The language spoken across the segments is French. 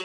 Le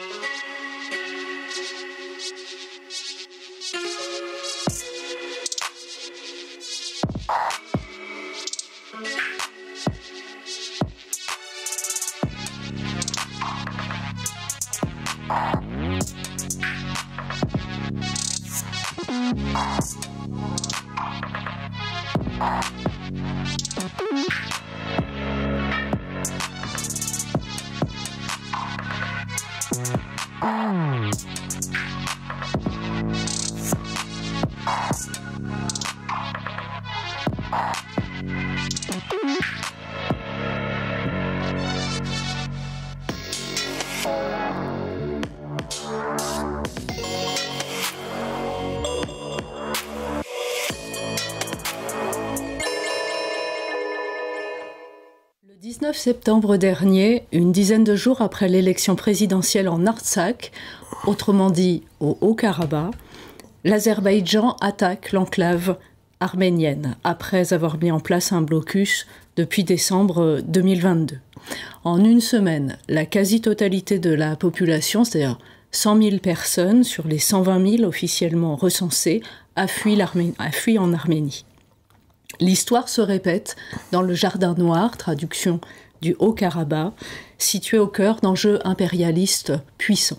19 septembre dernier, une dizaine de jours après l'élection présidentielle en Artsakh, autrement dit au Haut-Karabakh, l'Azerbaïdjan attaque l'enclave arménienne après avoir mis en place un blocus depuis décembre 2022. En une semaine, la quasi-totalité de la population, c'est-à-dire 100 000 personnes sur les 120 000 officiellement recensées, a fui en Arménie. L'histoire se répète dans le Jardin Noir, traduction du Haut-Karabakh, situé au cœur d'enjeux impérialistes puissants.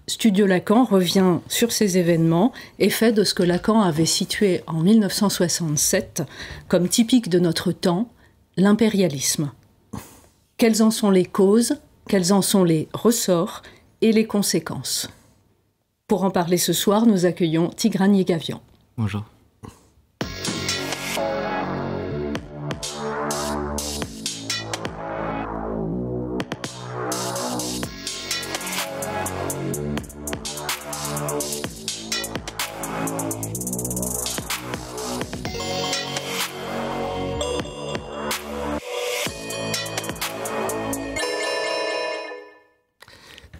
Studio Lacan revient sur ces événements et fait de ce que Lacan avait situé en 1967 comme typique de notre temps, l'impérialisme. Quelles en sont les causes, quels en sont les ressorts et les conséquences? Pour en parler ce soir, nous accueillons Tigran Yegavian. Bonjour.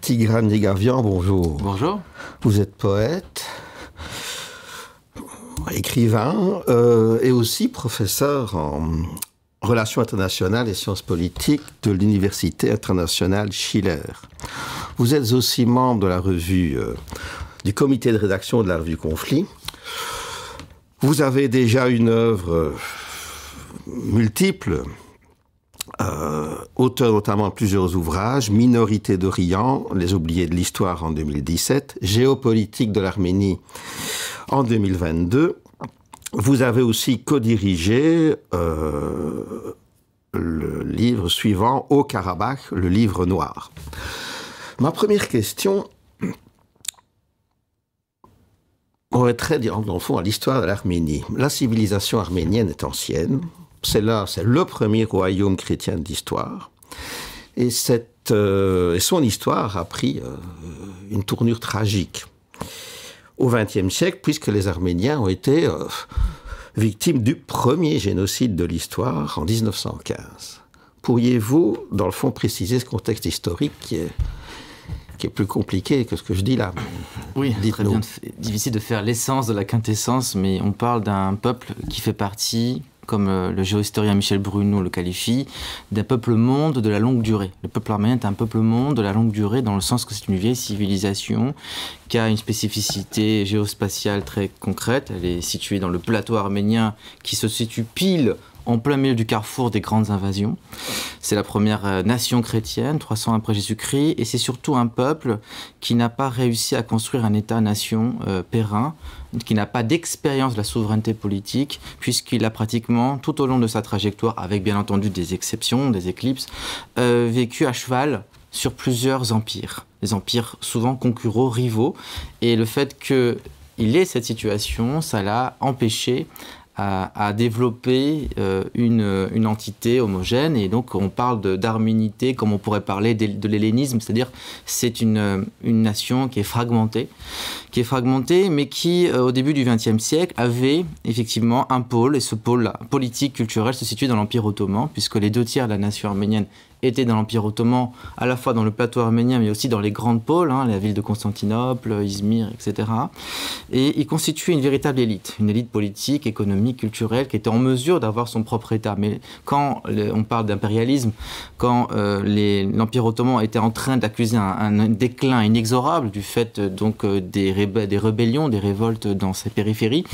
Tigran Yegavian, bonjour. Bonjour. Vous êtes poète, écrivain et aussi professeur en relations internationales et sciences politiques de l'Université internationale Schiller. Vous êtes aussi membre de la revue, du comité de rédaction de la revue Conflit. Vous avez déjà une œuvre multiple, auteur notamment de plusieurs ouvrages, Minorité d'Orient, Les oubliés de l'histoire en 2017, Géopolitique de l'Arménie en 2022. Vous avez aussi co-dirigé le livre suivant, Haut-Karabakh, le livre noir. Ma première question aurait trait, dans le fond, à l'histoire de l'Arménie. La civilisation arménienne est ancienne. C'est le premier royaume chrétien d'histoire. Et son histoire a pris une tournure tragique au XXe siècle, puisque les Arméniens ont été victimes du premier génocide de l'histoire en 1915. Pourriez-vous, dans le fond, préciser ce contexte historique qui est plus compliqué que ce que je dis là? Oui, très bien. Difficile de faire l'essence de la quintessence, mais on parle d'un peuple qui fait partie, comme le géohistorien Michel Bruno le qualifie, d'un peuple-monde de la longue durée. Le peuple arménien est un peuple-monde de la longue durée dans le sens que c'est une vieille civilisation qui a une spécificité géospatiale très concrète. Elle est située dans le plateau arménien qui se situe pile en plein milieu du carrefour des grandes invasions. C'est la première nation chrétienne, 300 ans après Jésus-Christ, et c'est surtout un peuple qui n'a pas réussi à construire un État-nation périn, qui n'a pas d'expérience de la souveraineté politique, puisqu'il a pratiquement, tout au long de sa trajectoire, avec bien entendu des exceptions, des éclipses, vécu à cheval sur plusieurs empires. Des empires souvent concurrents, rivaux, et le fait qu'il ait cette situation, ça l'a empêché à développer une entité homogène, et donc on parle d'arménité comme on pourrait parler de l'hellénisme, c'est-à-dire c'est une nation qui est fragmentée, mais qui au début du XXe siècle avait effectivement un pôle, et ce pôle politique, culturel se situait dans l'Empire ottoman, puisque les 2 tiers de la nation arménienne étaient dans l'Empire ottoman, à la fois dans le plateau arménien, mais aussi dans les grandes pôles, la ville de Constantinople, Izmir, etc. Et ils constituaient une véritable élite, une élite politique, économique, culturelle, qui était en mesure d'avoir son propre État. Mais quand on parle d'impérialisme, quand l'Empire ottoman était en train d'accuser un déclin inexorable du fait des rébellions, des révoltes dans ses périphéries,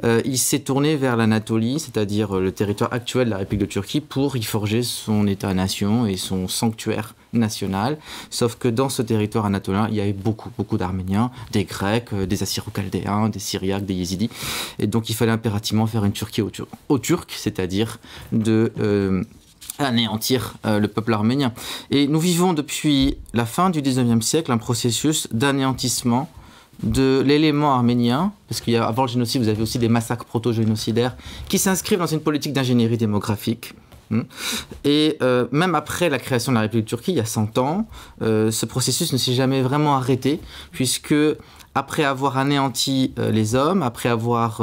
il s'est tourné vers l'Anatolie, c'est-à-dire le territoire actuel de la République de Turquie, pour y forger son État-nation et son sanctuaire national. Sauf que dans ce territoire anatolien, il y avait beaucoup d'Arméniens, des Grecs, des Assyro-Chaldéens, des Syriaques, des Yézidis. Et donc il fallait impérativement faire une Turquie aux Turcs, c'est-à-dire anéantir le peuple arménien. Et nous vivons depuis la fin du 19e siècle un processus d'anéantissement de l'élément arménien, parce qu'avant le génocide, vous avez aussi des massacres proto-génocidaires qui s'inscrivent dans une politique d'ingénierie démographique. Et même après la création de la République de Turquie, il y a 100 ans, ce processus ne s'est jamais vraiment arrêté, puisque après avoir anéanti les hommes, après avoir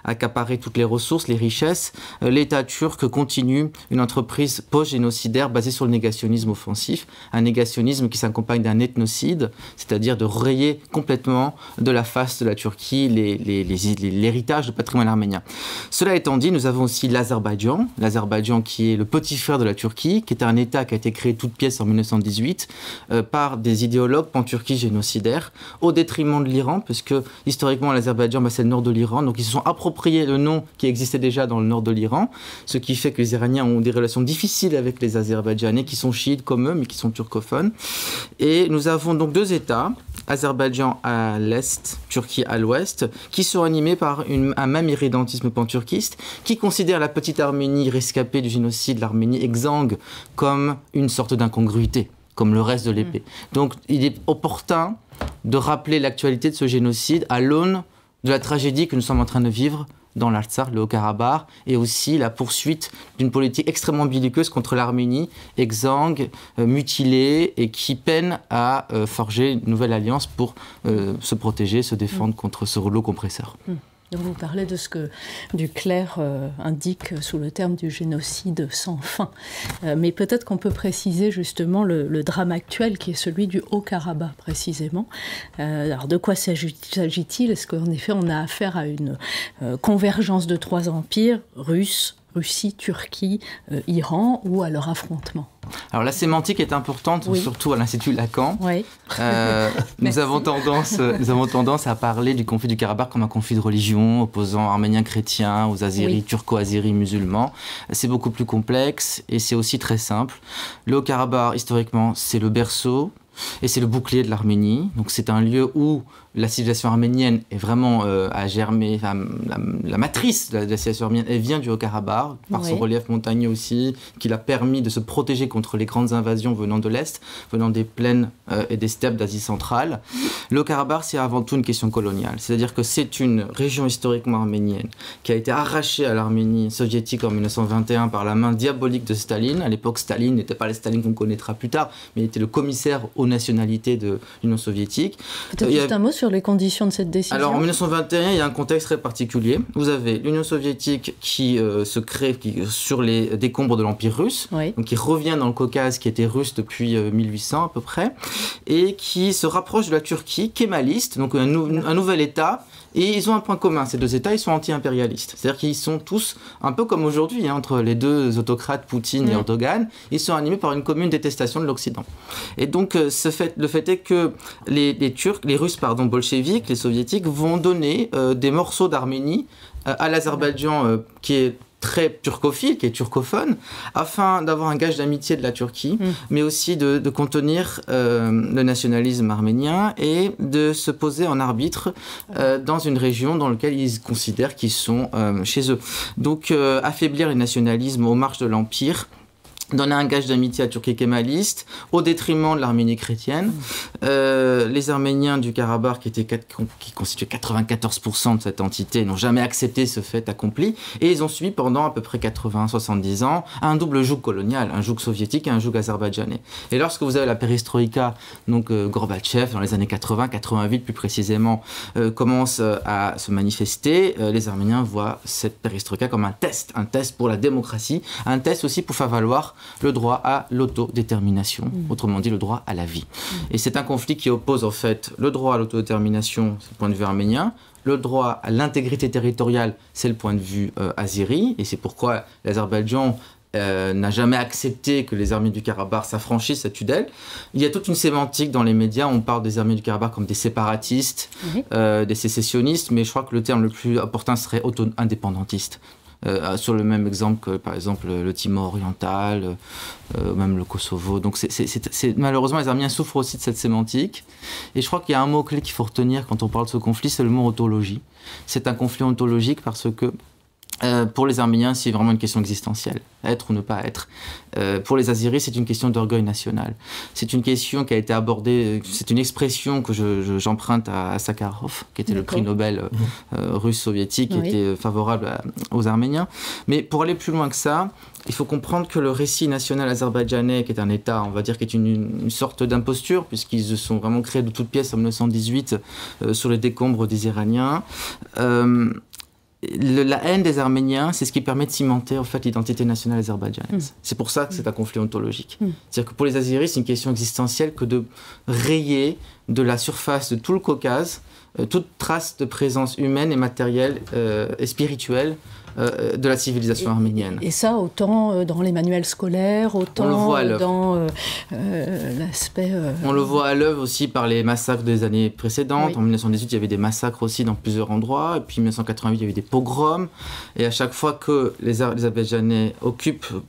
accaparé toutes les ressources, les richesses, l'État turc continue une entreprise post-génocidaire basée sur le négationnisme offensif, un négationnisme qui s'accompagne d'un ethnocide, c'est-à-dire de rayer complètement de la face de la Turquie l'héritage du patrimoine arménien. Cela étant dit, nous avons aussi l'Azerbaïdjan qui est le petit frère de la Turquie, qui est un État qui a été créé toute pièce en 1918 par des idéologues pan-turquis génocidaires, au détriment de l'Iran, parce que historiquement l'Azerbaïdjan, c'est le nord de l'Iran, donc ils se sont appropriés le nom qui existait déjà dans le nord de l'Iran, ce qui fait que les Iraniens ont des relations difficiles avec les Azerbaïdjanais qui sont chiites comme eux, mais qui sont turcophones. Et nous avons donc deux États, Azerbaïdjan à l'est, Turquie à l'ouest, qui sont animés par un même irrédentisme pan-turquiste, qui considère la petite Arménie rescapée du génocide, l'Arménie exsangue, comme une sorte d'incongruité, comme le reste de l'épée. Donc il est opportun de rappeler l'actualité de ce génocide à l'aune de la tragédie que nous sommes en train de vivre dans l'Artsakh, le Haut-Karabakh, et aussi la poursuite d'une politique extrêmement belliqueuse contre l'Arménie, exsangue, mutilée, et qui peine à forger une nouvelle alliance pour se protéger, se défendre contre ce rouleau compresseur. Donc vous parlez de ce que Duclerc indique sous le terme du génocide sans fin. Mais peut-être qu'on peut préciser justement le drame actuel qui est celui du Haut-Karabakh précisément. Alors de quoi s'agit-il? Est-ce qu'en effet on a affaire à une convergence de trois empires, Russie, Turquie, Iran, ou à leur affrontement? Alors la sémantique est importante, oui, surtout à l'Institut Lacan. Oui. Nous avons tendance à parler du conflit du Karabakh comme un conflit de religion opposant arméniens chrétiens aux Azéris, oui, turco-azéris musulmans. C'est beaucoup plus complexe et c'est aussi très simple. Le Haut-Karabakh, historiquement, c'est le berceau et c'est le bouclier de l'Arménie. Donc c'est un lieu où la civilisation arménienne est vraiment à germer. Enfin, la matrice de la civilisation arménienne, elle vient du Haut-Karabakh, par son relief montagneux aussi, qui l'a permis de se protéger contre les grandes invasions venant de l'Est, venant des plaines et des steppes d'Asie centrale. Le Haut-Karabakh, c'est avant tout une question coloniale. C'est-à-dire que c'est une région historiquement arménienne qui a été arrachée à l'Arménie soviétique en 1921 par la main diabolique de Staline. À l'époque, Staline n'était pas le Staline qu'on connaîtra plus tard, mais il était le commissaire aux nationalités de l'Union soviétique. Peut-être juste un mot sur les conditions de cette décision. Alors en 1921, il y a un contexte très particulier. Vous avez l'Union soviétique qui se crée sur les décombres de l'Empire russe, oui, donc qui revient dans le Caucase qui était russe depuis 1800 à peu près, et qui se rapproche de la Turquie, kémaliste, donc un nouvel État. Et ils ont un point commun, ces deux États, ils sont anti-impérialistes. C'est-à-dire qu'ils sont tous, un peu comme aujourd'hui, entre les deux autocrates, Poutine et Erdogan, ils sont animés par une commune détestation de l'Occident. Et donc, le fait est que les Russes, bolcheviques, les soviétiques, vont donner des morceaux d'Arménie à l'Azerbaïdjan, qui est très turcophile, qui est turcophone, afin d'avoir un gage d'amitié de la Turquie, mais aussi de contenir le nationalisme arménien et de se poser en arbitre dans une région dans laquelle ils considèrent qu'ils sont chez eux. Donc affaiblir les nationalismes aux marges de l'Empire, donner un gage d'amitié à la Turquie kémaliste, au détriment de l'Arménie chrétienne. Les Arméniens du Karabakh, qui constituaient 94% de cette entité, n'ont jamais accepté ce fait accompli, et ils ont subi pendant à peu près 80-70 ans un double joug colonial, un joug soviétique et un joug azerbaïdjanais. Et lorsque vous avez la perestroïka, donc Gorbatchev, dans les années 80-88 plus précisément, commence à se manifester, les Arméniens voient cette perestroïka comme un test pour la démocratie, un test aussi pour faire valoir le droit à l'autodétermination, autrement dit le droit à la vie. Et c'est un conflit qui oppose en fait le droit à l'autodétermination, c'est le point de vue arménien, le droit à l'intégrité territoriale, c'est le point de vue azéri, et c'est pourquoi l'Azerbaïdjan n'a jamais accepté que les Arméniens du Karabakh s'affranchissent à Tudel. Il y a toute une sémantique dans les médias, on parle des Arméniens du Karabakh comme des séparatistes, des sécessionnistes, mais je crois que le terme le plus opportun serait indépendantiste. Sur le même exemple que par exemple le Timor oriental, même le Kosovo. Donc malheureusement les Arméniens souffrent aussi de cette sémantique. Et je crois qu'il y a un mot-clé qu'il faut retenir quand on parle de ce conflit, c'est le mot ontologie. C'est un conflit ontologique parce que pour les Arméniens, c'est vraiment une question existentielle, être ou ne pas être. Pour les Azéris, c'est une question d'orgueil national. C'est une question qui a été abordée, c'est une expression que j'emprunte à Sakharov, qui était le prix Nobel russe-soviétique, qui était favorable aux Arméniens. Mais pour aller plus loin que ça, il faut comprendre que le récit national azerbaïdjanais, qui est un État, on va dire, qui est une sorte d'imposture, puisqu'ils se sont vraiment créés de toutes pièces en 1918 sur les décombres des Iraniens, la haine des Arméniens, c'est ce qui permet de cimenter en fait l'identité nationale azerbaïdjanaise. C'est pour ça que c'est un conflit ontologique. C'est-à-dire que pour les Azéris, c'est une question existentielle que de rayer de la surface de tout le Caucase toute trace de présence humaine et matérielle et spirituelle de la civilisation arménienne. Et ça, autant dans les manuels scolaires, autant dans l'aspect... On le voit à l'œuvre aussi par les massacres des années précédentes. En 1918, il y avait des massacres aussi dans plusieurs endroits. Et puis en 1988, il y avait des pogroms. Et à chaque fois que les Azerbaïdjanais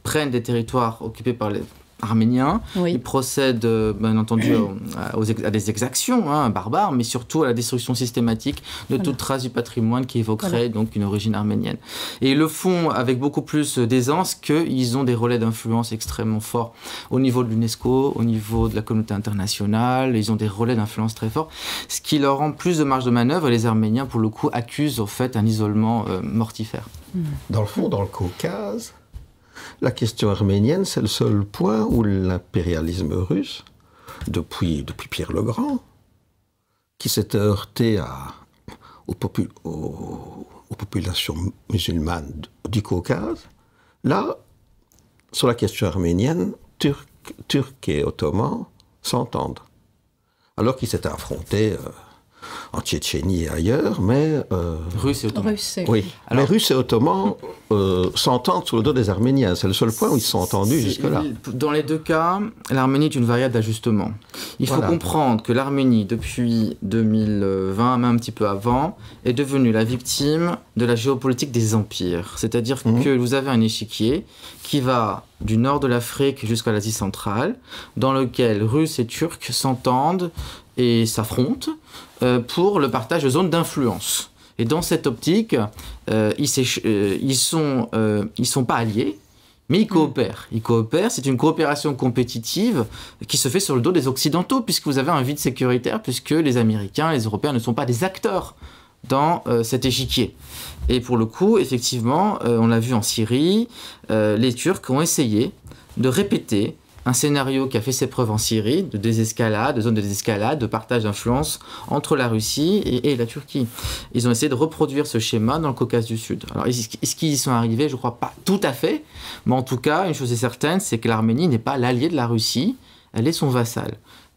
prennent des territoires occupés par les Arméniens, ils procèdent bien entendu à des exactions barbares, mais surtout à la destruction systématique de toute trace du patrimoine qui évoquerait donc une origine arménienne. Et ils le font avec beaucoup plus d'aisance qu'ils ont des relais d'influence extrêmement forts au niveau de l'UNESCO, au niveau de la communauté internationale. Ils ont des relais d'influence très forts, ce qui leur rend plus de marge de manœuvre. Et les Arméniens, pour le coup, accusent en fait un isolement mortifère. Dans le fond, dans le Caucase, la question arménienne, c'est le seul point où l'impérialisme russe, depuis Pierre le Grand, qui s'était heurté aux populations musulmanes du Caucase, là, sur la question arménienne, Turcs et Ottomans s'entendent. Alors qu'ils s'étaient affrontés en Tchétchénie et ailleurs, mais... Russes et Ottomans. Oui, alors, mais Russes et Ottomans s'entendent sur le dos des Arméniens. C'est le seul point où ils se sont entendus jusque-là. Dans les deux cas, l'Arménie est une variable d'ajustement. Il faut comprendre que l'Arménie, depuis 2020, même un petit peu avant, est devenue la victime de la géopolitique des empires. C'est-à-dire que vous avez un échiquier qui va du nord de l'Afrique jusqu'à l'Asie centrale, dans lequel Russes et Turcs s'entendent et s'affrontent pour le partage de zones d'influence. Et dans cette optique, ils sont pas alliés, mais ils coopèrent. Ils coopèrent, c'est une coopération compétitive qui se fait sur le dos des Occidentaux, puisque vous avez un vide sécuritaire, puisque les Américains, les Européens ne sont pas des acteurs dans cet échiquier. Et pour le coup, effectivement, on l'a vu en Syrie, les Turcs ont essayé de répéter un scénario qui a fait ses preuves en Syrie, de désescalade, de zone de désescalade, de partage d'influence entre la Russie et la Turquie. Ils ont essayé de reproduire ce schéma dans le Caucase du Sud. Alors, est-ce qu'ils y sont arrivés? Je ne crois pas tout à fait, mais en tout cas, une chose est certaine, c'est que l'Arménie n'est pas l'allié de la Russie, elle est son vassal.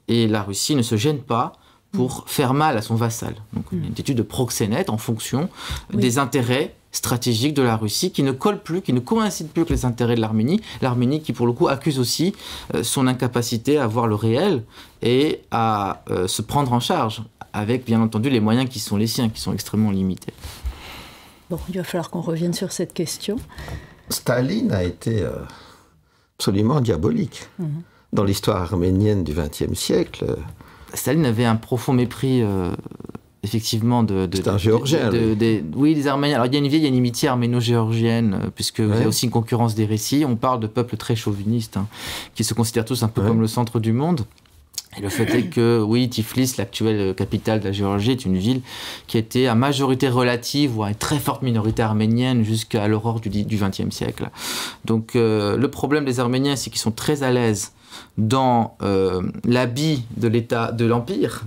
Et la Russie ne se gêne pas pour faire mal à son vassal. Donc une étude de proxénète en fonction des intérêts stratégiques de la Russie qui ne collent plus, qui ne coïncident plus avec les intérêts de l'Arménie. L'Arménie qui, pour le coup, accuse aussi son incapacité à voir le réel et à se prendre en charge, avec, bien entendu, les moyens qui sont les siens, qui sont extrêmement limités. Bon, il va falloir qu'on revienne sur cette question. Staline a été absolument diabolique. Dans l'histoire arménienne du XXe siècle... Staline avait un profond mépris, effectivement, c'est un Géorgien. Oui, les Arméniens. Alors, il y a une vieille inimitié arméno-géorgienne, puisque il y a aussi une concurrence des récits. On parle de peuples très chauvinistes, qui se considèrent tous un peu comme le centre du monde. Et le fait est que, oui, Tiflis, l'actuelle capitale de la Géorgie, est une ville qui était à majorité relative ou à une très forte minorité arménienne jusqu'à l'aurore du XXe siècle. Donc, le problème des Arméniens, c'est qu'ils sont très à l'aise dans l'habit de l'État, de l'Empire.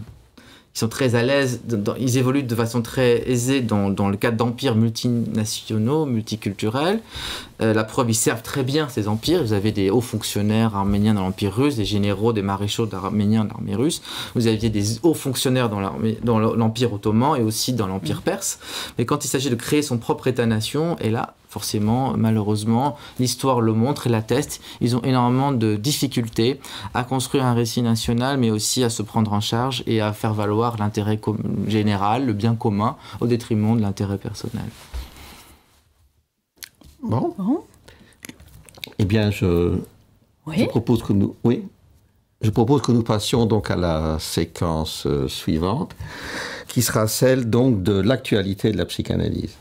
sont très à l'aise, ils évoluent de façon très aisée dans le cadre d'empires multinationaux, multiculturels. La preuve, ils servent très bien ces empires. Vous avez des hauts fonctionnaires arméniens dans l'Empire russe, des généraux, des maréchaux arméniens dans l'armée russe. Vous aviez des hauts fonctionnaires dans l'Empire ottoman et aussi dans l'Empire perse. Mais quand il s'agit de créer son propre État-nation, et là, forcément, malheureusement, l'histoire le montre et l'atteste, ils ont énormément de difficultés à construire un récit national, mais aussi à se prendre en charge et à faire valoir l'intérêt général, le bien commun, au détriment de l'intérêt personnel. Bon. Eh bien, je propose que nous passions donc à la séquence suivante, qui sera celle donc de l'actualité de la psychanalyse.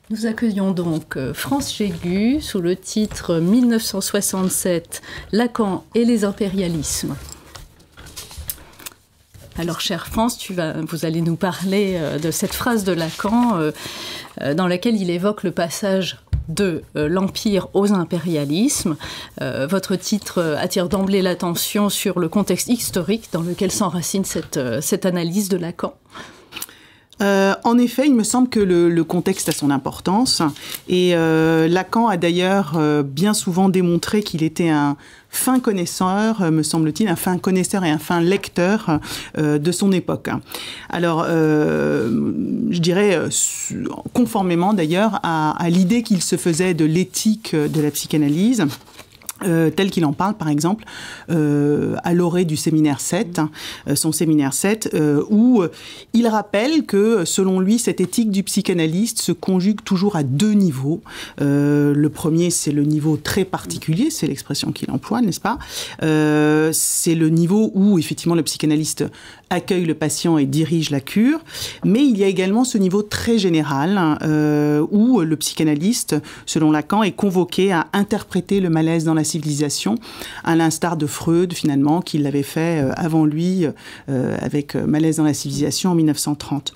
Nous accueillons donc France Jégu sous le titre 1967, Lacan et les impérialismes. Alors, chère France, vous allez nous parler de cette phrase de Lacan dans laquelle il évoque le passage de l'Empire aux impérialismes. Votre titre attire d'emblée l'attention sur le contexte historique dans lequel s'enracine cette analyse de Lacan. En effet, il me semble que le contexte a son importance. Et Lacan a d'ailleurs bien souvent démontré qu'il était un fin connaisseur, me semble-t-il, un fin connaisseur et un fin lecteur de son époque. Alors, je dirais, conformément d'ailleurs à l'idée qu'il se faisait de l'éthique de la psychanalyse, tel qu'il en parle, par exemple, à l'orée du séminaire 7, son séminaire 7, où il rappelle que, selon lui, cette éthique du psychanalyste se conjugue toujours à deux niveaux. Le premier, c'est le niveau très particulier, c'est l'expression qu'il emploie, n'est-ce pas ? C'est le niveau où, effectivement, le psychanalyste accueille le patient et dirige la cure, mais il y a également ce niveau très général, où le psychanalyste, selon Lacan, est convoqué à interpréter le malaise dans la civilisation, à l'instar de Freud, finalement, qui l'avait fait avant lui avec Malaise dans la civilisation en 1930.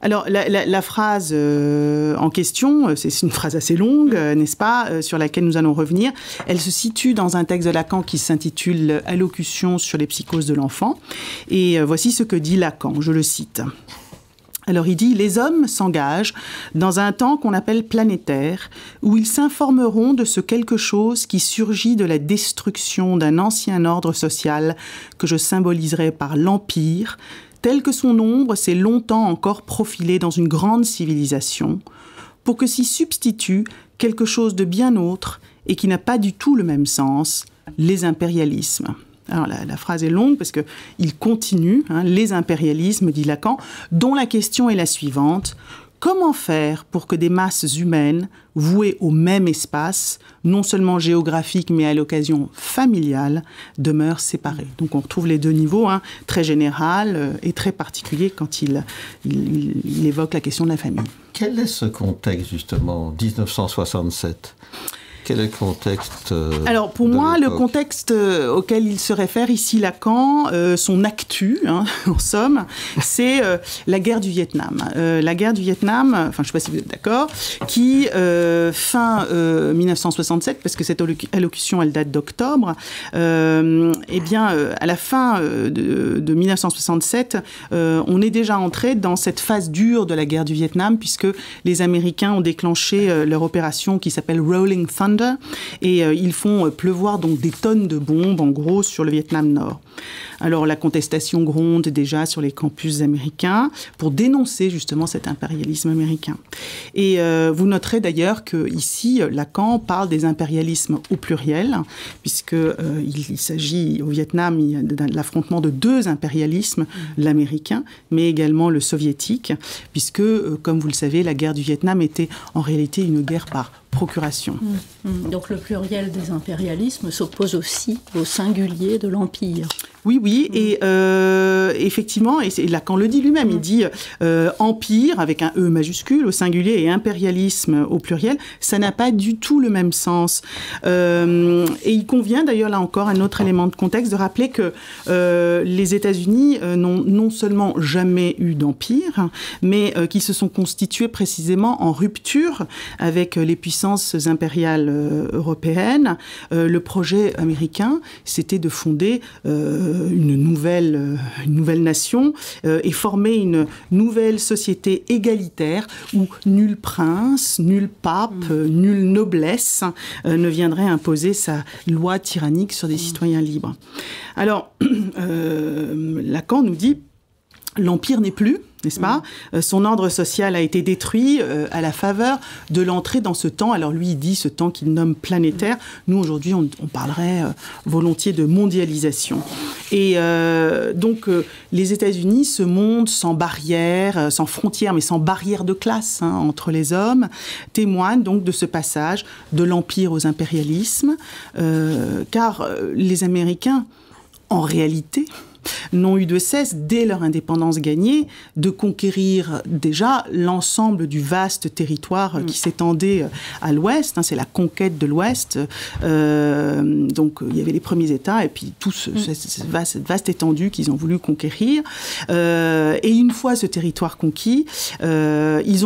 Alors, la phrase en question, c'est une phrase assez longue, n'est-ce pas, sur laquelle nous allons revenir. Elle se situe dans un texte de Lacan qui s'intitule « Allocution sur les psychoses de l'enfant ». Et voici ce que dit Lacan, je le cite. Alors il dit « Les hommes s'engagent dans un temps qu'on appelle planétaire, où ils s'informeront de ce quelque chose qui surgit de la destruction d'un ancien ordre social que je symboliserai par l'Empire, tel que son ombre s'est longtemps encore profilé dans une grande civilisation, pour que s'y substitue quelque chose de bien autre et qui n'a pas du tout le même sens, les impérialismes. » Alors la phrase est longue parce qu'il continue, les impérialismes, dit Lacan, dont la question est la suivante. Comment faire pour que des masses humaines, vouées au même espace, non seulement géographique mais à l'occasion familiale, demeurent séparées ? Donc on retrouve les deux niveaux, très général et très particulier quand il évoque la question de la famille. Quel est ce contexte justement, 1967 ? Quel est le contexte Alors, pour moi, le contexte auquel il se réfère ici, Lacan, son actu, en somme, c'est la guerre du Vietnam. La guerre du Vietnam, enfin, je ne sais pas si vous êtes d'accord, qui, fin 1967, parce que cette allocution, elle date d'octobre, eh bien, à la fin de 1967, on est déjà entré dans cette phase dure de la guerre du Vietnam, puisque les Américains ont déclenché leur opération qui s'appelle Rolling Thunder, et ils font pleuvoir donc des tonnes de bombes, en gros, sur le Vietnam Nord. Alors la contestation gronde déjà sur les campus américains pour dénoncer justement cet impérialisme américain. Et vous noterez d'ailleurs qu'ici, Lacan parle des impérialismes au pluriel, puisqu'il s'agit au Vietnam de l'affrontement de deux impérialismes, l'américain, mais également le soviétique, puisque, comme vous le savez, la guerre du Vietnam était en réalité une guerre par procuration. Donc le pluriel des impérialismes s'oppose aussi au singulier de l'Empire. Oui, et effectivement, et Lacan le dit lui-même, il dit empire avec un E majuscule au singulier et impérialisme au pluriel, ça n'a pas du tout le même sens. Et il convient d'ailleurs là encore un autre élément de contexte de rappeler que les États-Unis n'ont non seulement jamais eu d'empire, mais qui se sont constitués précisément en rupture avec les puissances impériales européennes. Le projet américain, c'était de fonder une nouvelle nation et former une nouvelle société égalitaire où nul prince, nul pape, nulle noblesse ne viendrait imposer sa loi tyrannique sur des citoyens libres. Alors, Lacan nous dit l'Empire n'est plus, n'est-ce pas ? Son ordre social a été détruit à la faveur de l'entrée dans ce temps. Alors lui, il dit ce temps qu'il nomme planétaire. Nous, aujourd'hui, on parlerait volontiers de mondialisation. Et donc, les États-Unis, ce monde sans barrières, sans frontières, mais sans barrières de classe entre les hommes, témoignent donc de ce passage de l'empire aux impérialismes, car les Américains, en réalité, n'ont eu de cesse, dès leur indépendance gagnée, de conquérir déjà l'ensemble du vaste territoire qui s'étendait à l'ouest. C'est la conquête de l'ouest. Donc, il y avait les premiers États et puis tout cette vaste étendue qu'ils ont voulu conquérir. Et une fois ce territoire conquis, ils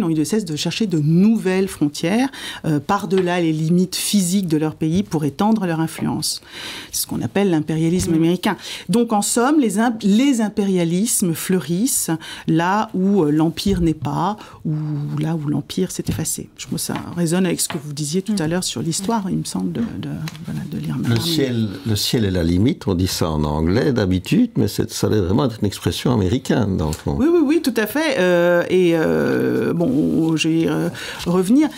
n'ont eu de cesse de chercher de nouvelles frontières par-delà les limites physiques de leur pays pour étendre leur influence. C'est ce qu'on appelle l'impérialisme américain. Donc, en somme, les impérialismes fleurissent là où l'empire n'est pas, ou là où l'empire s'est effacé. Je pense que ça résonne avec ce que vous disiez tout à l'heure sur l'histoire, il me semble, de lire. Le ciel est la limite, on dit ça en anglais d'habitude, mais ça doit vraiment être une expression américaine, dans le fond. Oui, tout à fait. Bon, je vais revenir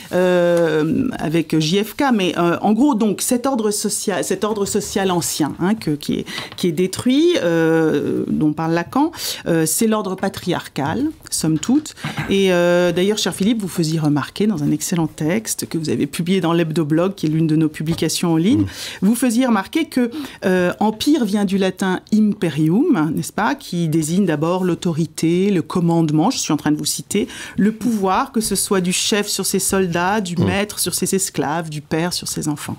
avec JFK, mais en gros, donc, cet ordre social ancien qui est détruit, dont parle Lacan, c'est l'ordre patriarcal, somme toute. Et d'ailleurs, cher Philippe, vous faisiez remarquer dans un excellent texte que vous avez publié dans l'Hebdo-blog, qui est l'une de nos publications en ligne, vous faisiez remarquer que empire vient du latin imperium, n'est-ce pas, qui désigne d'abord l'autorité, le commandement, je suis en train de vous citer, le pouvoir, que ce soit du chef sur ses soldats, du maître sur ses esclaves, du père sur ses enfants.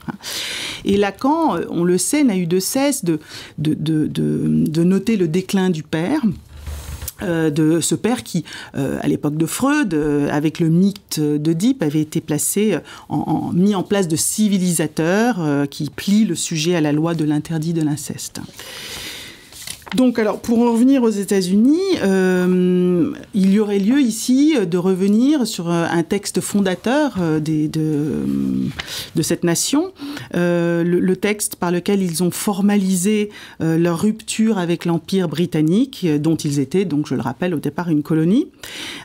Et Lacan, on le sait, n'a eu de cesse de noter le déclin du père, de ce père qui, à l'époque de Freud, avec le mythe d'Oedipe, avait été mis en place de civilisateur qui plie le sujet à la loi de l'interdit de l'inceste. Donc, alors, pour en revenir aux États-Unis, il y aurait lieu ici de revenir sur un texte fondateur de cette nation, le texte par lequel ils ont formalisé leur rupture avec l'Empire britannique, dont ils étaient, donc je le rappelle, au départ une colonie.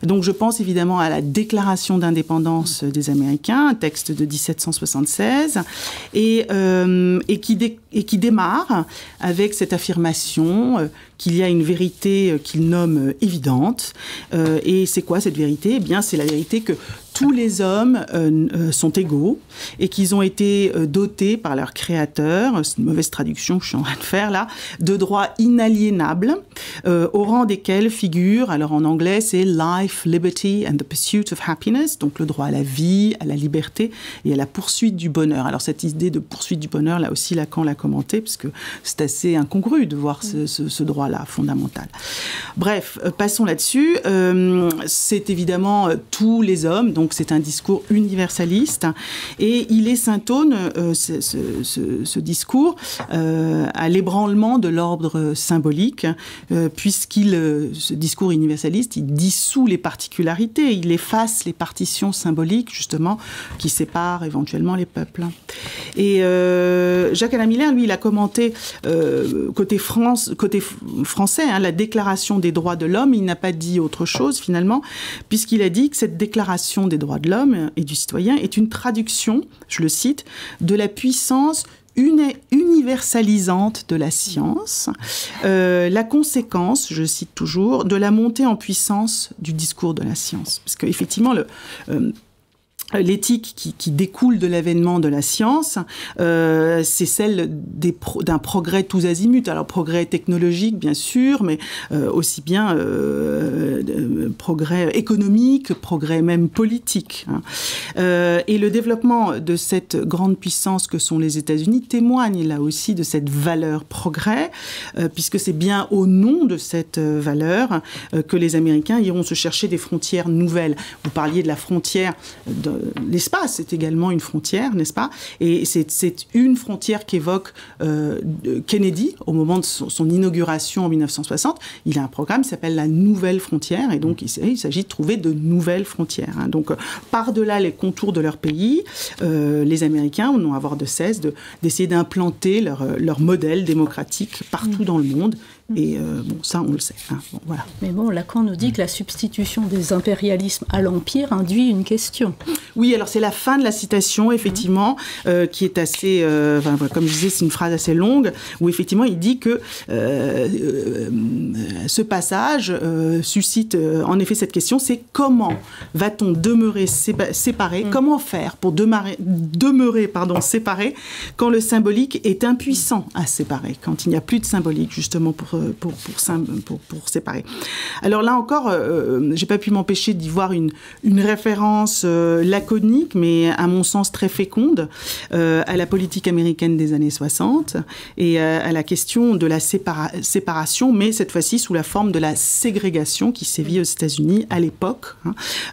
Donc, je pense évidemment à la Déclaration d'indépendance des Américains, un texte de 1776, et qui démarre avec cette affirmation qu'il y a une vérité qu'il nomme évidente. Et c'est quoi cette vérité ? Eh bien, c'est la vérité que tous les hommes sont égaux et qu'ils ont été dotés par leur créateur, c'est une mauvaise traduction que je suis en train de faire là, de droits inaliénables, au rang desquels figure, alors en anglais c'est life, liberty and the pursuit of happiness, donc le droit à la vie, à la liberté et à la poursuite du bonheur. Alors cette idée de poursuite du bonheur, là aussi Lacan l'a commenté, parce que c'est assez incongru de voir ce droit-là fondamental. Bref, passons là-dessus. C'est évidemment tous les hommes, donc c'est un discours universaliste, et il est syntone, ce discours, à l'ébranlement de l'ordre symbolique, ce discours universaliste, il dissout les particularités, il efface les partitions symboliques, justement, qui séparent éventuellement les peuples. Et Jacques-Alain Miller, lui, il a commenté côté français, la Déclaration des droits de l'homme, il n'a pas dit autre chose, finalement, puisqu'il a dit que cette Déclaration des droits de l'homme et du citoyen est une traduction, je le cite, de la puissance universalisante de la science, la conséquence, je cite toujours, de la montée en puissance du discours de la science. Parce qu'effectivement, l'éthique qui découle de l'avènement de la science, c'est celle d'un progrès tous azimuts. Alors, progrès technologique, bien sûr, mais aussi bien progrès économique, progrès même politique. Et le développement de cette grande puissance que sont les États-Unis témoigne là aussi de cette valeur progrès, puisque c'est bien au nom de cette valeur que les Américains iront se chercher des frontières nouvelles. Vous parliez de la frontière de l'espace, c'est également une frontière, n'est-ce pas? Et c'est une frontière qu'évoque Kennedy au moment de son inauguration en 1960. Il a un programme qui s'appelle la Nouvelle Frontière, et donc il s'agit de trouver de nouvelles frontières. Donc, par-delà les contours de leur pays, les Américains n'ont à avoir de cesse d'essayer d'implanter leur modèle démocratique partout dans le monde. Et ça, on le sait. Bon, voilà. Mais bon, Lacan nous dit que la substitution des impérialismes à l'Empire induit une question. Oui, alors c'est la fin de la citation, effectivement, qui est assez... comme je disais, c'est une phrase assez longue, où effectivement, il dit que ce passage suscite en effet cette question, c'est comment va-t-on demeurer séparé, comment faire pour demeurer séparé quand le symbolique est impuissant à séparer, quand il n'y a plus de symbolique, justement, pour séparer. Alors là encore, j'ai pas pu m'empêcher d'y voir une référence laconique, mais à mon sens très féconde, à la politique américaine des années 60 et à la question de la séparation, mais cette fois-ci sous la forme de la ségrégation qui sévit aux États-Unis à l'époque,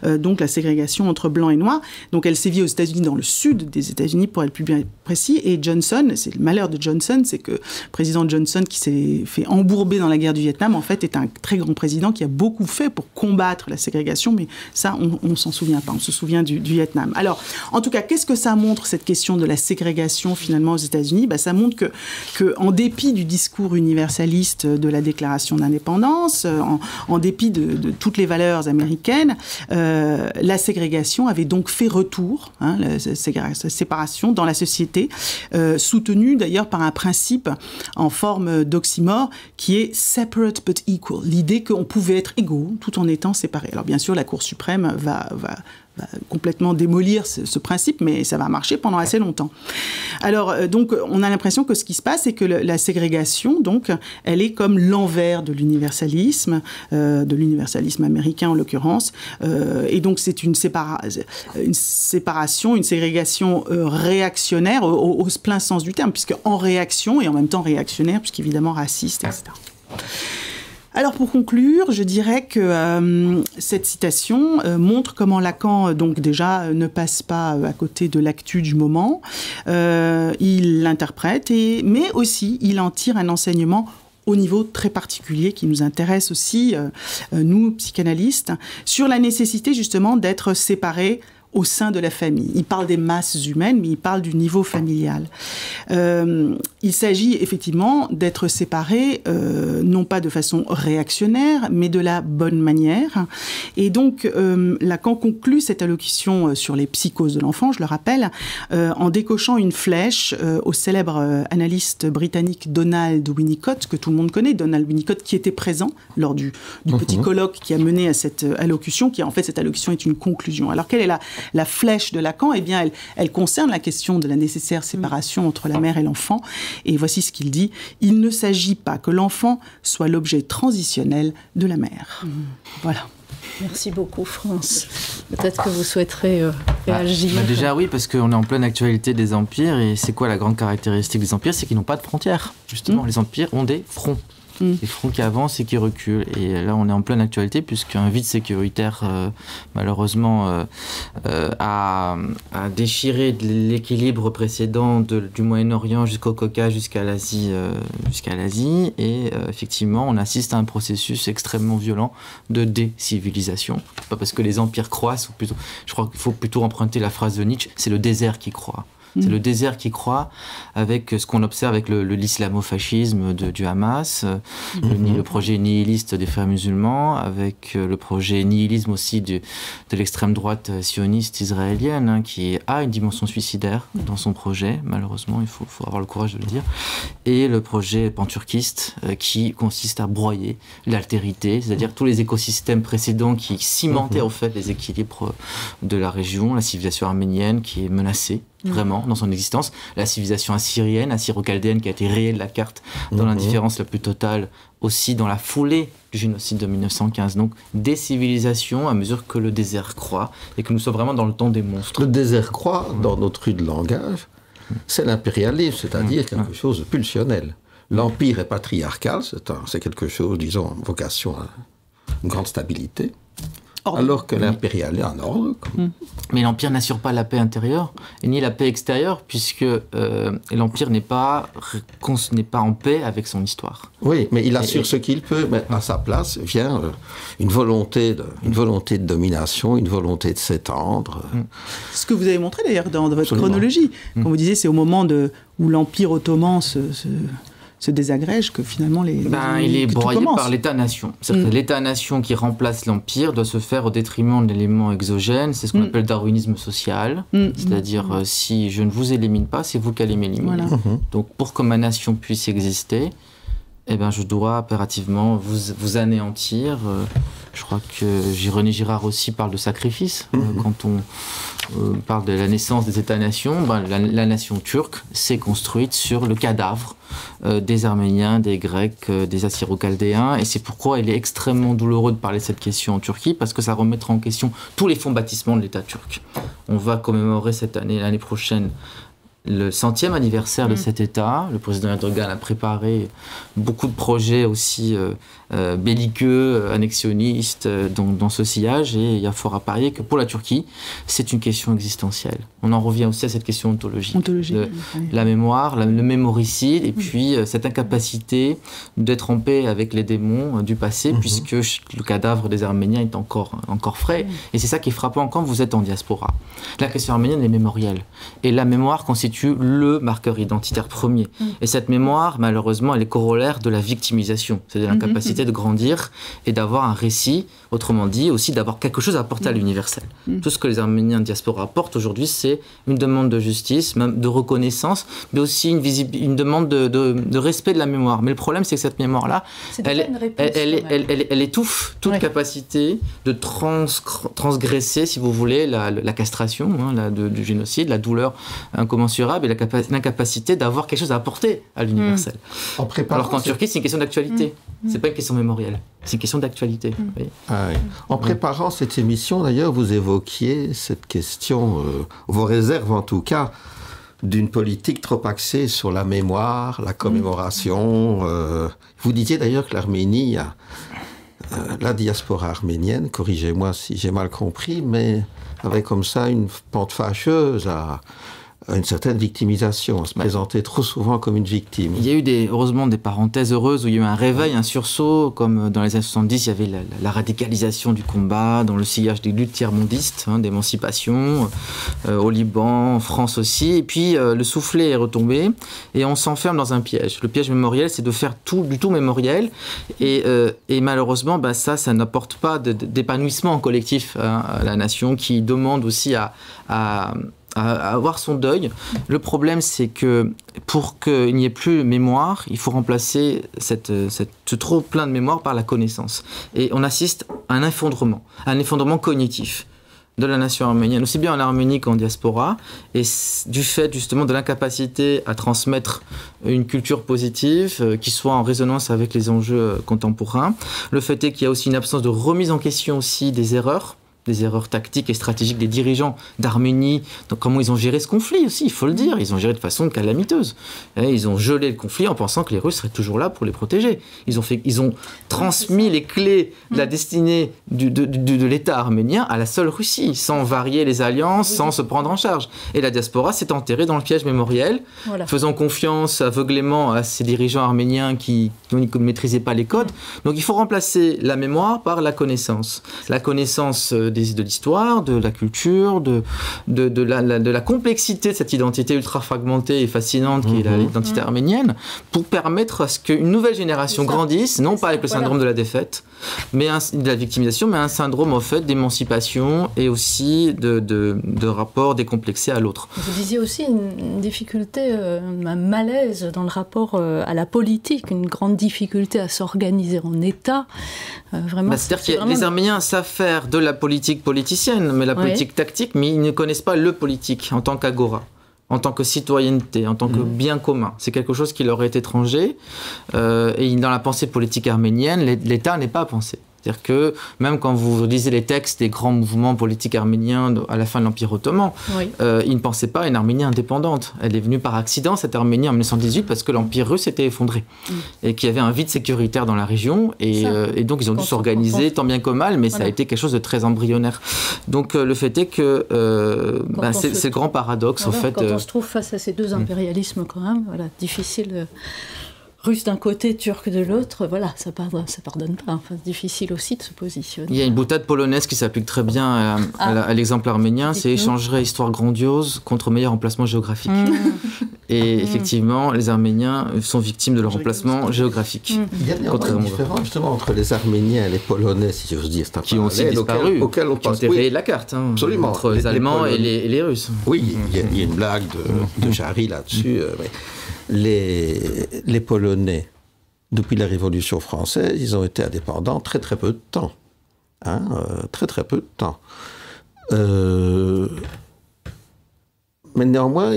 donc la ségrégation entre blancs et noirs. Donc elle sévit aux États-Unis, dans le sud des États-Unis pour être plus bien précis, et Johnson, c'est le malheur de Johnson, c'est que le président Johnson qui s'est fait embourber dans la guerre du Vietnam, en fait, est un très grand président qui a beaucoup fait pour combattre la ségrégation, mais ça, on ne s'en souvient pas. On se souvient du Vietnam. Alors, en tout cas, qu'est-ce que ça montre, cette question de la ségrégation, finalement, aux États-Unis? Ça montre que, en dépit du discours universaliste de la Déclaration d'indépendance, en dépit de toutes les valeurs américaines, la ségrégation avait donc fait retour, la séparation dans la société, soutenue d'ailleurs par un principe en forme d'oxymore qui est « separate but equal », l'idée qu'on pouvait être égaux tout en étant séparés. Alors bien sûr, la Cour suprême va complètement démolir ce principe, mais ça va marcher pendant assez longtemps. Alors, donc, on a l'impression que ce qui se passe, c'est que la ségrégation, donc, elle est comme l'envers de l'universalisme américain en l'occurrence, et donc c'est une séparation, une ségrégation réactionnaire au plein sens du terme, puisque en réaction et en même temps réactionnaire, puisqu'évidemment raciste, etc. Alors pour conclure, je dirais que cette citation montre comment Lacan, donc déjà, ne passe pas à côté de l'actu du moment. Il l'interprète, mais aussi il en tire un enseignement au niveau très particulier qui nous intéresse aussi, nous, psychanalystes, sur la nécessité justement d'être séparés au sein de la famille. Il parle des masses humaines, mais il parle du niveau familial. Il s'agit effectivement d'être séparés, non pas de façon réactionnaire, mais de la bonne manière. Et donc, Lacan conclut cette allocution sur les psychoses de l'enfant, je le rappelle, en décochant une flèche au célèbre analyste britannique Donald Winnicott, que tout le monde connaît, Donald Winnicott, qui était présent lors du petit colloque qui a mené à cette allocution, qui en fait, cette allocution est une conclusion. Alors, quelle est la flèche de Lacan? Eh bien, elle concerne la question de la nécessaire séparation entre la mère et l'enfant. Et voici ce qu'il dit. Il ne s'agit pas que l'enfant soit l'objet transitionnel de la mère. Voilà. Merci beaucoup, France. Peut-être que vous souhaiterez réagir. Déjà, oui, parce qu'on est en pleine actualité des empires. Et c'est quoi la grande caractéristique des empires? C'est qu'ils n'ont pas de frontières. Justement, les empires ont des fronts. Des fronts qui avancent et qui reculent. Et là, on est en pleine actualité, puisqu'un vide sécuritaire, malheureusement, a déchiré l'équilibre précédent du Moyen-Orient jusqu'au Caucase, jusqu'à l'Asie. Et effectivement, on assiste à un processus extrêmement violent de décivilisation. Pas parce que les empires croissent, ou plutôt, je crois qu'il faut plutôt emprunter la phrase de Nietzsche, c'est le désert qui croît. C'est le désert qui croît avec ce qu'on observe avec l'islamo-fascisme du Hamas, le projet nihiliste des frères musulmans, avec le projet nihilisme aussi de l'extrême droite sioniste israélienne, qui a une dimension suicidaire dans son projet, malheureusement, il faut avoir le courage de le dire, et le projet panturquiste qui consiste à broyer l'altérité, c'est-à-dire tous les écosystèmes précédents qui cimentaient en fait les équilibres de la région, la civilisation arménienne qui est menacée vraiment dans son existence, la civilisation assyrienne, assyro-chaldéenne qui a été rayée de la carte dans l'indifférence la plus totale, aussi dans la foulée du génocide de 1915. Donc des civilisations à mesure que le désert croît et que nous sommes vraiment dans le temps des monstres. Le désert croît, dans notre rue de langage, c'est l'impérialisme, c'est-à-dire quelque chose de pulsionnel. L'empire est patriarcal, c'est quelque chose, disons, en vocation à une grande stabilité. Alors que l'impérial est en ordre. Mais l'Empire n'assure pas la paix intérieure, et ni la paix extérieure, puisque l'Empire n'est pas en paix avec son histoire. Oui, mais il assure ce qu'il peut, mais à sa place vient une volonté de domination, une volonté de s'étendre. Ce que vous avez montré d'ailleurs dans votre chronologie. Comme vous disiez, c'est au moment où l'Empire ottoman se désagrège que finalement il est broyé par l'État-nation. C'est-à-dire que l'État-nation qui remplace l'Empire doit se faire au détriment de l'élément exogène. C'est ce qu'on appelle le darwinisme social. C'est-à-dire si je ne vous élimine pas, c'est vous qui allez m'éliminer. Voilà. Donc pour que ma nation puisse exister, je dois impérativement vous anéantir. Je crois que René Girard aussi parle de sacrifice. Quand on parle de la naissance des États-nations, la nation turque s'est construite sur le cadavre des Arméniens, des Grecs, des Assyro-Chaldéens. Et c'est pourquoi il est extrêmement douloureux de parler de cette question en Turquie, parce que ça remettra en question tous les fonds baptisments de l'État turc. On va commémorer l'année prochaine, le 100e anniversaire de cet État. Le président Erdogan a préparé beaucoup de projets aussi belliqueux, annexionnistes dans ce sillage, et il y a fort à parier que pour la Turquie, c'est une question existentielle. On en revient aussi à cette question ontologique. La mémoire, le mémoricide, et puis cette incapacité d'être en paix avec les démons du passé, puisque le cadavre des Arméniens est encore frais. Et c'est ça qui est frappant quand vous êtes en diaspora. La question arménienne est mémorielle. Et la mémoire constitue le marqueur identitaire premier. Et cette mémoire, malheureusement, elle est corollaire de la victimisation, c'est-à-dire l'incapacité de grandir et d'avoir un récit, autrement dit, aussi d'avoir quelque chose à apporter à l'universel. Tout ce que les Arméniens de diaspora apportent aujourd'hui, c'est une demande de justice, même de reconnaissance, mais aussi une demande de respect de la mémoire. Mais le problème, c'est que cette mémoire-là, elle étouffe toute capacité de transgresser, si vous voulez, la castration du génocide, la douleur incommensurable et l'incapacité d'avoir quelque chose à apporter à l'universel. Alors qu'en Turquie, c'est une question d'actualité. C'est pas une question mémorielle, c'est une question d'actualité. Oui. En préparant cette émission, d'ailleurs, vous évoquiez cette question, vos réserves en tout cas, d'une politique trop axée sur la mémoire, la commémoration. Vous disiez d'ailleurs que l'Arménie, la diaspora arménienne, corrigez-moi si j'ai mal compris, mais avait comme ça une pente fâcheuse à une certaine victimisation, à se présenter trop souvent comme une victime. Il y a eu heureusement des parenthèses heureuses où il y a eu un réveil, un sursaut, comme dans les années 70, il y avait la radicalisation du combat, dans le sillage des luttes tiers-mondistes, d'émancipation, au Liban, en France aussi, et puis le soufflet est retombé, et on s'enferme dans un piège. Le piège mémoriel, c'est de faire du tout mémoriel, et malheureusement, ça n'apporte pas d'épanouissement collectif à la nation, qui demande aussi à avoir son deuil. Le problème, c'est que pour qu'il n'y ait plus de mémoire, il faut remplacer ce trop plein de mémoire par la connaissance. Et on assiste à un effondrement cognitif de la nation arménienne, aussi bien en Arménie qu'en diaspora, et du fait justement de l'incapacité à transmettre une culture positive qui soit en résonance avec les enjeux contemporains. Le fait est qu'il y a aussi une absence de remise en question aussi des erreurs tactiques et stratégiques des dirigeants d'Arménie, donc comment ils ont géré ce conflit aussi, il faut le dire, ils ont géré de façon calamiteuse. Ils ont gelé le conflit en pensant que les Russes seraient toujours là pour les protéger. Ils ont transmis les clés de la destinée de l'État arménien à la seule Russie, sans varier les alliances, sans se prendre en charge. Et la diaspora s'est enterrée dans le piège mémoriel, faisant confiance aveuglément à ces dirigeants arméniens qui ne maîtrisaient pas les codes. Donc il faut remplacer la mémoire par la connaissance. La connaissance de l'histoire, de la culture, de la complexité de cette identité ultra fragmentée et fascinante qui est l'identité arménienne, pour permettre à ce qu'une nouvelle génération grandisse, non pas avec le syndrome de la défaite, mais de la victimisation, mais un syndrome en fait d'émancipation et aussi de rapport décomplexé à l'autre. Vous disiez aussi une difficulté, un malaise dans le rapport à la politique, une grande difficulté à s'organiser en État. Vraiment, c'est-à-dire que les Arméniens savent faire de la politique politicienne, mais la politique tactique, mais ils ne connaissent pas le politique en tant qu'agora, en tant que citoyenneté, en tant que bien commun. C'est quelque chose qui leur est étranger. Et dans la pensée politique arménienne, l'État n'est pas pensé. C'est-à-dire que même quand vous lisez les textes des grands mouvements politiques arméniens à la fin de l'Empire ottoman, ils ne pensaient pas à une Arménie indépendante. Elle est venue par accident, cette Arménie, en 1918, parce que l'Empire russe était effondré. Et qu'il y avait un vide sécuritaire dans la région. Et donc, ils ont dû s'organiser tant bien que mal, mais ça a été quelque chose de très embryonnaire. Donc, le fait est que c'est le grand paradoxe, en fait. Quand on se trouve face à ces deux impérialismes, quand même, difficile... Russe d'un côté, turc de l'autre, voilà, ça pardonne pas. Enfin, c'est difficile aussi de se positionner. Il y a une boutade polonaise qui s'applique très bien à l'exemple arménien, c'est échangerait histoire grandiose contre meilleur emplacement géographique. Et effectivement, les Arméniens sont victimes de leur emplacement géographique. Il y a une différence justement entre les Arméniens et les Polonais, si j'ose dire, qui ont aussi disparu, qui ont été rayés de la carte, absolument, entre les Allemands et les Russes. Oui, il y a une blague de Jarry là-dessus. Les Polonais, depuis la Révolution française, ils ont été indépendants très très peu de temps. Très très peu de temps. Mais néanmoins,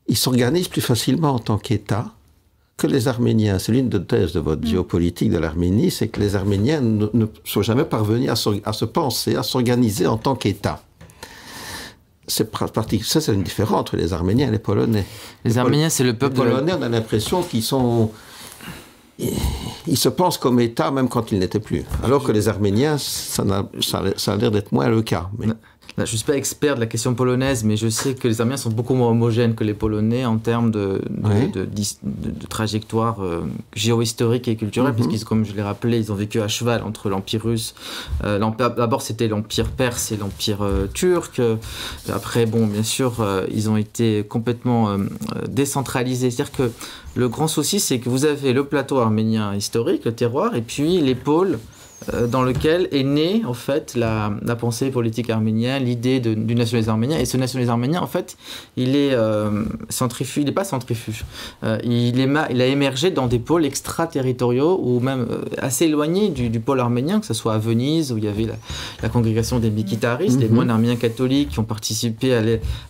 ils s'organisent plus facilement en tant qu'État que les Arméniens. C'est l'une des thèses de votre géopolitique de l'Arménie, c'est que les Arméniens ne sont jamais parvenus à se penser, à s'organiser en tant qu'État. Ça, c'est une différence entre les Arméniens et les Polonais. Les Arméniens, c'est le peuple... Les Polonais, on a l'impression qu'ils sont... Ils se pensent comme État même quand ils n'étaient plus. Alors que les Arméniens, ça a l'air d'être moins le cas. Mais... Je ne suis pas expert de la question polonaise, mais je sais que les Arméniens sont beaucoup moins homogènes que les Polonais en termes de trajectoire géohistorique et culturelle, puisqu'ils, comme je l'ai rappelé, ils ont vécu à cheval entre l'Empire russe. D'abord, c'était l'Empire perse et l'Empire turc. Après, bien sûr, ils ont été complètement décentralisés. C'est-à-dire que le grand souci, c'est que vous avez le plateau arménien historique, le terroir, et puis les pôles dans lequel est née en fait la pensée politique arménienne, l'idée du nationalisme arménien. Et ce nationalisme arménien, en fait, il est centrifuge. Il n'est pas centrifuge. Il a émergé dans des pôles extraterritoriaux ou même assez éloignés du pôle arménien, que ce soit à Venise où il y avait la congrégation des Mikitaristes, les moines arméniens catholiques qui ont participé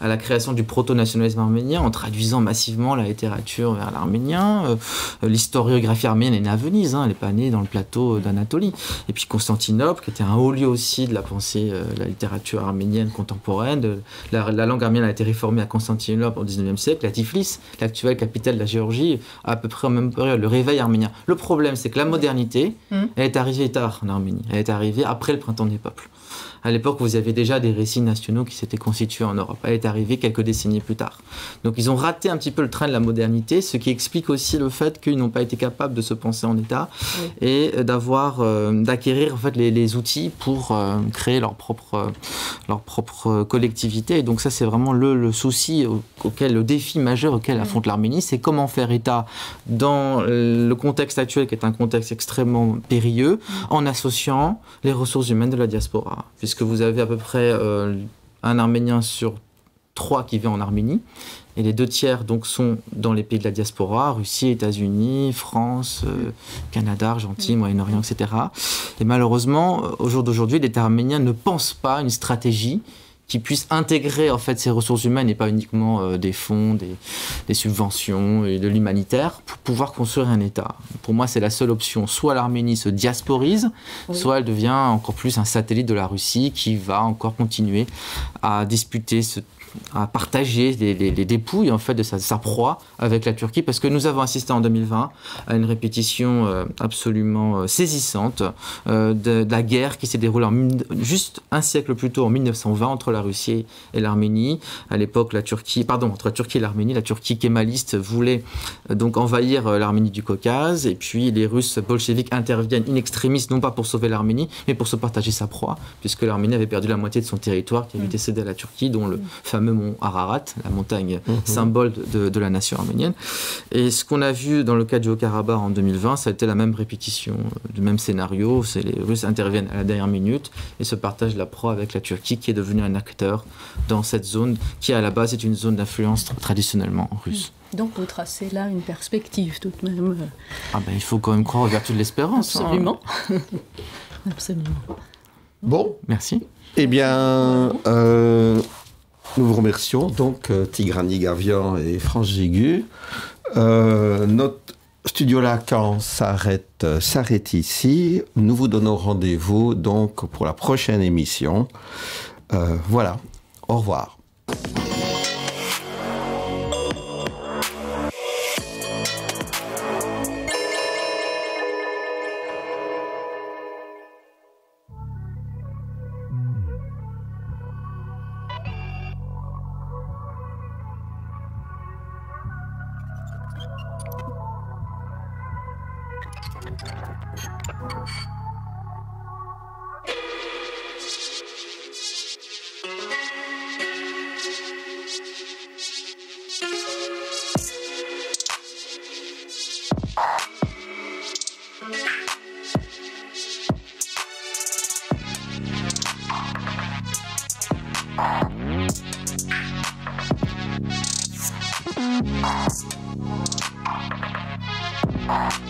à la création du proto-nationalisme arménien en traduisant massivement la littérature vers l'arménien. L'historiographie arménienne est née à Venise, elle n'est pas née dans le plateau d'Anatolie. Et puis Constantinople, qui était un haut lieu aussi de la pensée, la littérature arménienne contemporaine. La langue arménienne a été réformée à Constantinople au XIXe siècle. La Tiflis, l'actuelle capitale de la Géorgie, à peu près en même période, le réveil arménien. Le problème, c'est que la modernité, elle est arrivée tard en Arménie. Elle est arrivée après le printemps des peuples. À l'époque, vous aviez déjà des récits nationaux qui s'étaient constitués en Europe. Elle est arrivée quelques décennies plus tard. Donc ils ont raté un petit peu le train de la modernité, ce qui explique aussi le fait qu'ils n'ont pas été capables de se penser en État et d'acquérir en fait les outils pour créer leur propre collectivité. Et donc ça, c'est vraiment le souci le défi majeur auquel affronte l'Arménie, c'est comment faire État dans le contexte actuel, qui est un contexte extrêmement périlleux, en associant les ressources humaines de la diaspora. Puisque vous avez à peu près un Arménien sur 3 qui vit en Arménie, et les 2 tiers donc sont dans les pays de la diaspora, Russie, États-Unis, France, Canada, Argentine, Moyen-Orient, etc. Et malheureusement, au jour d'aujourd'hui, l'État arménien ne pense pas à une stratégie qui puisse intégrer en fait ces ressources humaines et pas uniquement des fonds, des subventions et de l'humanitaire pour pouvoir construire un État. Pour moi, c'est la seule option. Soit l'Arménie se diasporise, soit elle devient encore plus un satellite de la Russie qui va encore continuer à disputer à partager les dépouilles en fait de sa proie avec la Turquie, parce que nous avons assisté en 2020 à une répétition absolument saisissante de la guerre qui s'est déroulée juste un siècle plus tôt, en 1920, entre la Russie et l'Arménie. À l'époque, entre la Turquie et l'Arménie, la Turquie kémaliste voulait donc envahir l'Arménie du Caucase, et puis les Russes bolcheviques interviennent in extremis, non pas pour sauver l'Arménie, mais pour se partager sa proie, puisque l'Arménie avait perdu la moitié de son territoire qui avait été cédé à la Turquie, dont le fameux mont Ararat, la montagne symbole de la nation arménienne. Et ce qu'on a vu dans le cas du Haut-Karabakh en 2020, ça a été la même répétition, le même scénario. Les Russes interviennent à la dernière minute et se partagent la proie avec la Turquie, qui est devenue un acteur dans cette zone, qui à la base est une zone d'influence traditionnellement russe. Donc vous tracez là une perspective tout de même. Il faut quand même croire aux vertus de l'espérance. Absolument. Absolument. Bon. Merci. Eh bien, nous vous remercions, donc Tigrani Gavian et France Jigu. Notre Studio Lacan s'arrête ici. Nous vous donnons rendez-vous donc pour la prochaine émission. Voilà, au revoir. Ah.